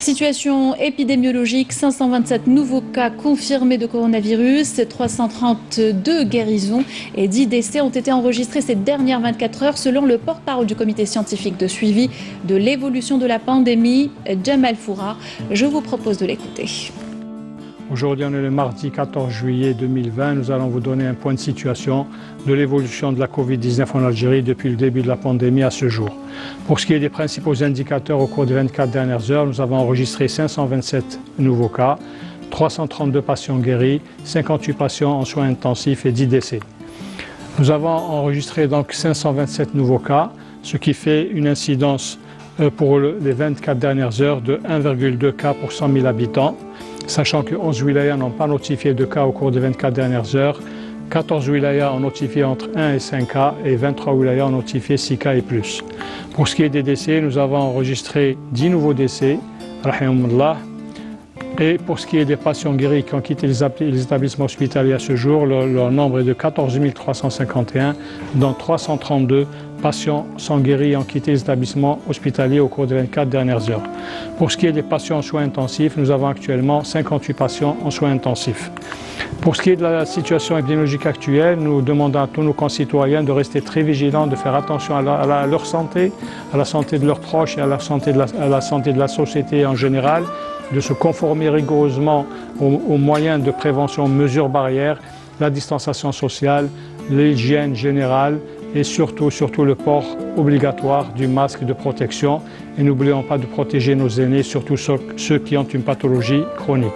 Situation épidémiologique, 527 nouveaux cas confirmés de coronavirus, 332 guérisons et 10 décès ont été enregistrés ces dernières 24 heures selon le porte-parole du comité scientifique de suivi de l'évolution de la pandémie, Jamal Foura. Je vous propose de l'écouter. Aujourd'hui, on est le mardi 14 juillet 2020. Nous allons vous donner un point de situation de l'évolution de la Covid-19 en Algérie depuis le début de la pandémie à ce jour. Pour ce qui est des principaux indicateurs au cours des 24 dernières heures, nous avons enregistré 527 nouveaux cas, 332 patients guéris, 58 patients en soins intensifs et 10 décès. Nous avons enregistré donc 527 nouveaux cas, ce qui fait une incidence pour les 24 dernières heures de 1,2 cas pour 100 000 habitants. Sachant que 11 wilayas n'ont pas notifié de cas au cours des 24 dernières heures, 14 wilayas ont notifié entre 1 et 5 cas et 23 wilayas ont notifié 6 cas et plus. Pour ce qui est des décès, nous avons enregistré 10 nouveaux décès, rahimahumullah. Et pour ce qui est des patients guéris qui ont quitté les établissements hospitaliers à ce jour, leur nombre est de 14 351, dont 332 patients sont guéris et ont quitté les établissements hospitaliers au cours des 24 dernières heures. Pour ce qui est des patients en soins intensifs, nous avons actuellement 58 patients en soins intensifs. Pour ce qui est de la situation épidémiologique actuelle, nous demandons à tous nos concitoyens de rester très vigilants, de faire attention à leur santé, à la santé de leurs proches et à la santé de la société en général, de se conformer rigoureusement aux moyens de prévention, mesures barrières, la distanciation sociale, l'hygiène générale et surtout le port obligatoire du masque de protection. Et n'oublions pas de protéger nos aînés, surtout ceux qui ont une pathologie chronique.